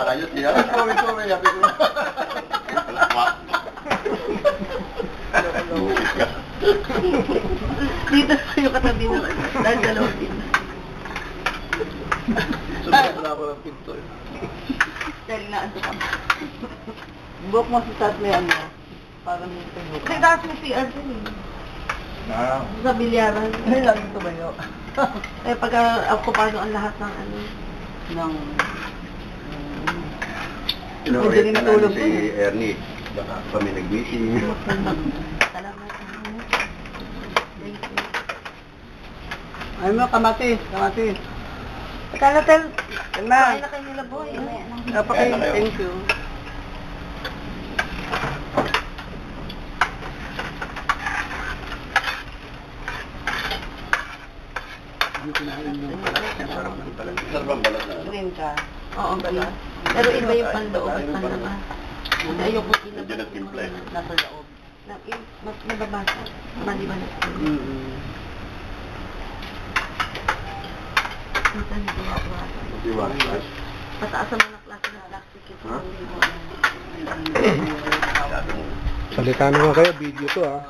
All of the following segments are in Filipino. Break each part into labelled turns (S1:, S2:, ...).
S1: Ayos niya. Sorry, happy ko.
S2: Dito sa'yo katabi mo. Dahil dalawa din.
S1: Sunod na ako ng pinto.
S2: Dahil naanto ka.
S3: Buhok mo si Tad may ano. Para may pinto.
S2: Kasi dati yung CR din eh. Sa bilyaran.
S3: Ay, laging tumayo.
S2: Eh pagka okupado ang lahat ng ano.
S3: Ng...
S1: Inuulit na namin si Ernie. Baka kami nag-meeting.
S2: Salamat. Thank you.
S3: Ay mo, kamatis.
S2: Kala tayo,
S3: Na.
S2: kain na kayo nila boy.
S3: Napakain, thank you.
S1: Hindi kinain ng balat niya. Sarap ng balat. Sarap ang balat na.
S3: Green ka.
S2: Oo, bala. Pero iba yung panloob at panlabas. Ayoko
S1: Nandiyan ang timple.
S2: nasa loob. Mas nababasa. Maliban na sa Minsan hindi nakakawasa.
S1: Iwan.
S2: Pataas ang mga klase ng plastic ito.
S4: Salita naman kayo, video to ah.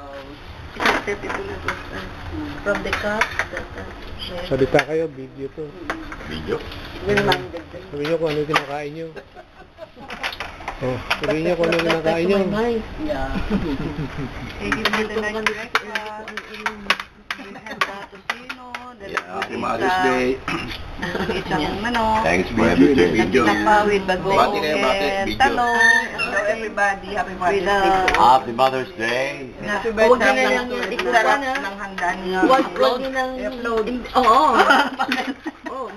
S2: Isang 32 na to. From the cup,
S4: Salita kayo, video to.
S1: Video?
S3: Reminded.
S4: Sabihin nyo kung ano yung kinakain nyo. Oh, sabihin nyo kung ano yung kinakain nyo.
S3: Yeah.
S2: Thank you for the night
S1: Happy Mother's Day.
S2: Isang ano.
S1: Thanks for everything. Video.
S2: Napawid, bago.
S1: Bati kayo, bati. Video.
S2: Talong. Hello everybody. Happy Mother's Day.
S1: Happy Mother's Day.
S2: Happy birthday na lang yung ikupan ng handa niya. Huwag
S3: I-upload.
S2: Oo. Oo,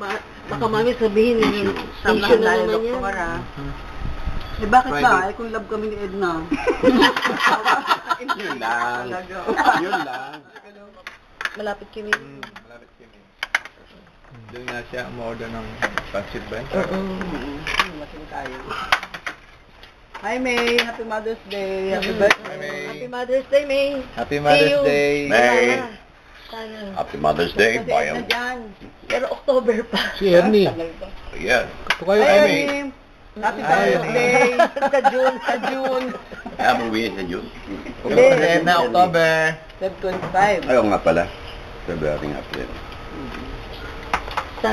S2: baka mami sabihin yung issue na naman yan.
S3: Eh bakit ba? Eh kung love kami ni Edna.
S1: Yun lang. Yun lang.
S2: Malapit kami.
S5: Malapit kami. Doon nga siya umorder ng pancit ba?
S3: Masing tayo. Hi May, Happy Mother's Day. Happy birthday.
S2: Happy Mother's Day, May.
S5: Happy Mother's Day.
S1: May.
S2: Sana.
S1: Happy Mother's Day.
S3: Kasi
S1: Bye.
S3: Edna dyan.
S2: Pero October pa.
S4: Si Ernie.
S1: Yeah.
S4: Ito kayo,
S3: Hi
S4: Ernie.
S3: Ernie. Happy birthday.
S2: Sa June.
S3: Sa June.
S1: Kaya buwiin sa June.
S3: Hindi.
S5: Na October.
S3: Feb 25.
S1: Ayaw nga pala. February nga pala.
S2: Sa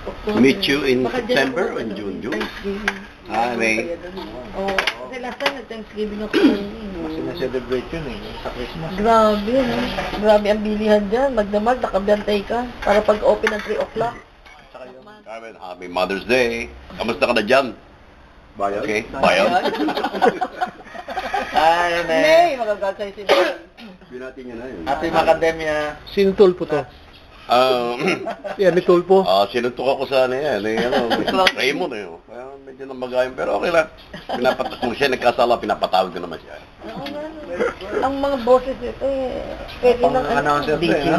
S2: October.
S1: Meet you in
S2: Baka dyan
S1: September
S2: ako
S1: or in June? June?
S2: Thanksgiving.
S1: Ah, May.
S2: Oo. Kasi last time nag-Thanksgiving ako kanina.
S5: Sinaselebrate yun eh, sa Christmas.
S2: Grabe, no? Grabe ang bilihan dyan. Magdamag, nakabantay ka. Para pag-open ng 3 o'clock.
S1: Carmen, Happy Mother's Day. Kamusta ka na dyan?
S5: Bayan?
S1: Okay, bayan.
S5: Hi,
S3: May, magagalsay si May.
S1: Binati niya na yun.
S5: Happy Macadamia.
S4: Sino tulpo to? Si Ernie tulpo.
S1: Sinuntok ako sa ano yan. Raymond eh. Kaya medyo namagayon. Pero okay lang. Kung siya nagkasala, pinapatawag ko naman siya.
S2: Ang mga boses ito eh. Pwede lang
S5: Pang-announcer to eh, no?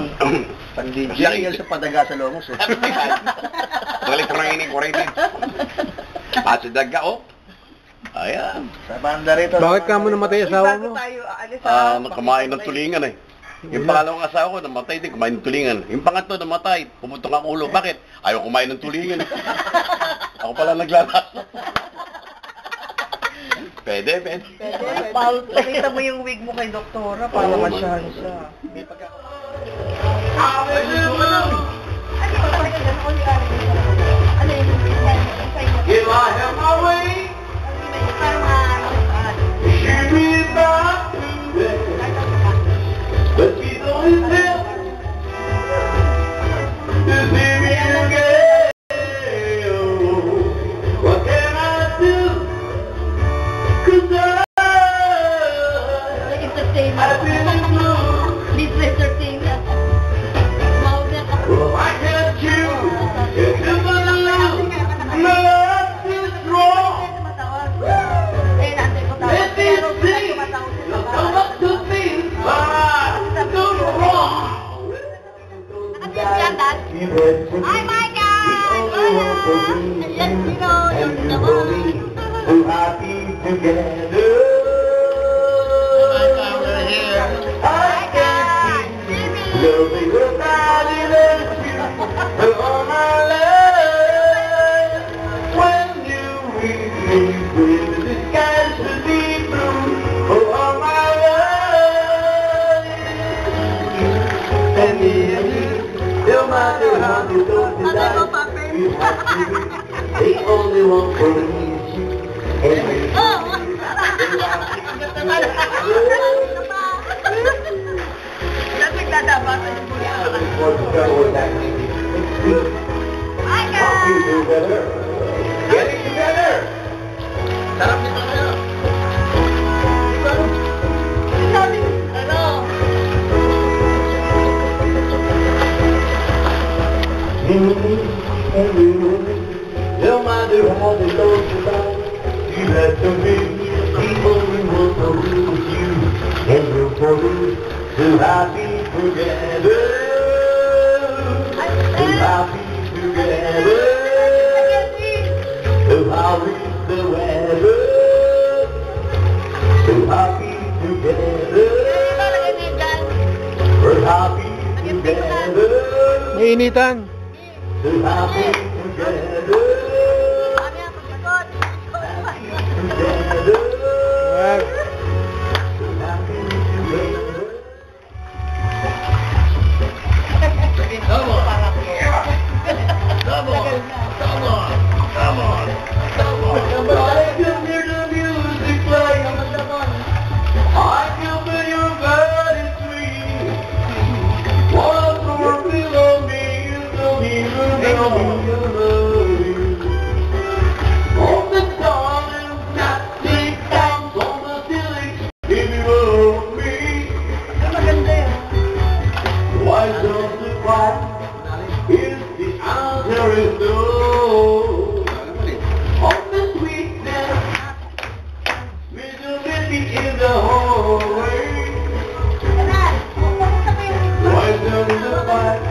S1: Pang-DJ.
S5: Laki sa padaga sa lomos eh.
S1: Balik training ko rin din. Kasi daga, oh. Ayan.
S5: Sa banda rito.
S4: Bakit ka mo namatay asawa mo?
S3: Bago tayo aalis
S1: Kumain ng tulingan eh. Yung pangalawang asawa ko, namatay din, kumain ng tulingan. Yung pangatlo, namatay, pumutok ang ulo. Bakit? Ayaw kumain ng tulingan eh. Ako pala naglalasa. Pwede.
S3: Paul, pakita mo yung wig mo kay doktora para masyahan siya.
S1: If I have my way, she'd be back today. But she don't live to see me again. What can I do? 'Cause I've been blue.
S2: Please entertain us. Mawag na ka.
S1: I can't choose. It's in my love. Love is wrong.
S2: Eh, natin ko tawag.
S1: Let me see. Come up to me. So wrong.
S2: Hi, Micah! Yes, you know, you're the one.
S1: So happy together. I can't see loving without you for all my life. When
S6: The only one for me is you.
S3: Saan nagdadabasan yung buhay?
S6: Getting together.
S5: Sarap nito na.
S3: Sabi, ano?
S6: No matter how they go about, you have to be the only one for you. And you're both so happy together. So happy together. So happy the weather. So happy together. We're happy together.
S4: May initan.
S6: So happy together. Together.
S4: Wag.
S6: So happy together.
S5: Come on. Come on. Come on. Come on. Come on.
S6: I can hear the music play. I can feel your body sweet. One more below me, you don't even know me, you love you. All the time, that thing comes on the ceiling. If you love me, why don't you cry? If the answer is no. All the sweetness, visibility in the hallway. Why don't you fight?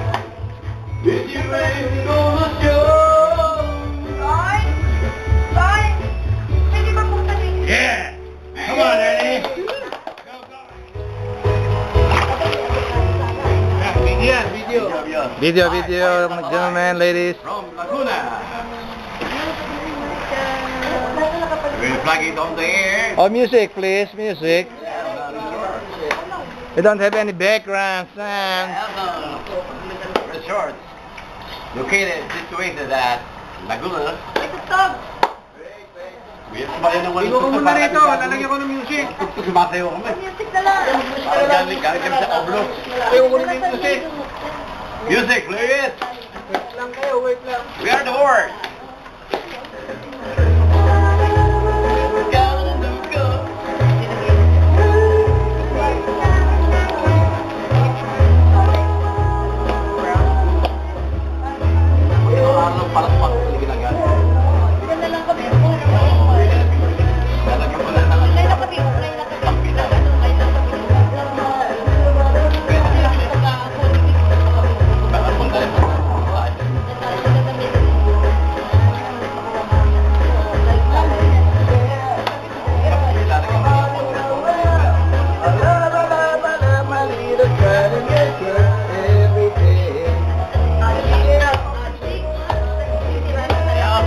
S6: Did you make it on the show?
S5: Yeah. Come on, Ernie.
S4: Video, gentlemen, ladies.
S1: From Laguna. We'll flag it on the air.
S4: Oh, music, please, music. We don't have any background sound.
S1: The shorts. Located, situated at Laguna. Sumayaw ng walang
S5: Ikaw muna rito, lalagyan ko ng music.
S1: Sumasayaw kami. Galing kami sa Oblos.
S5: Ayaw ko ng music.
S1: Music, play it.
S5: Wait lang kayo, wait lang.
S1: We are the horde.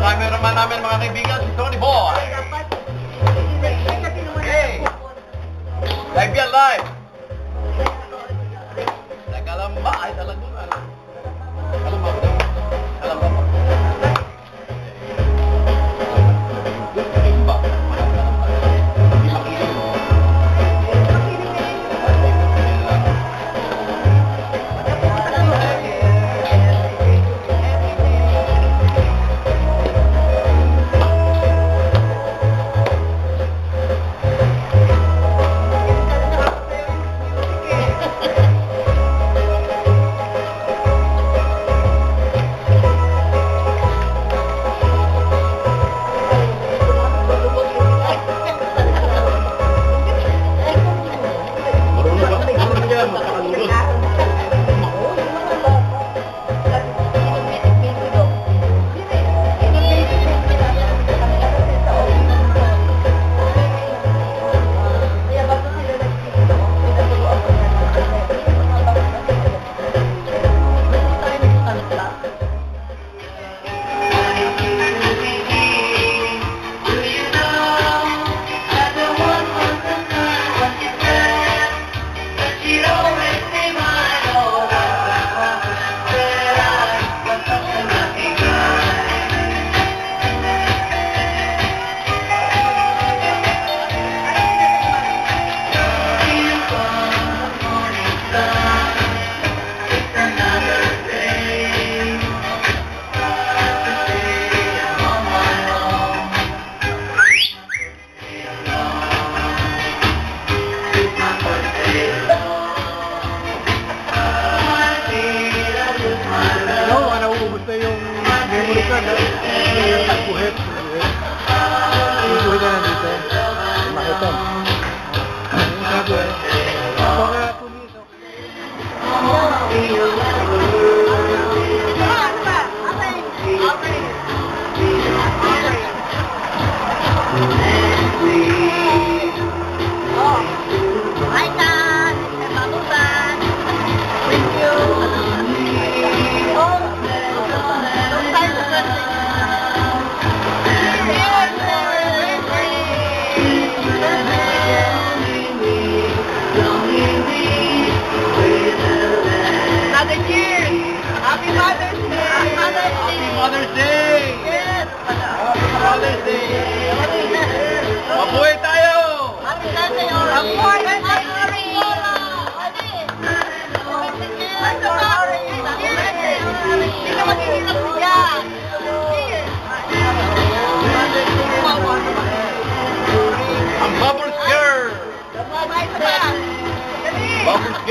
S1: Cameraman namin mga kaibigan, si Tony Boy. Okay. Live yan, live. Nagkalamba, ay talaga. Kalamba. Kalamba.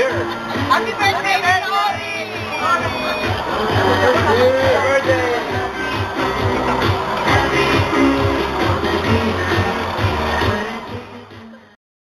S3: Happy birthday, Ori!
S5: Happy birthday!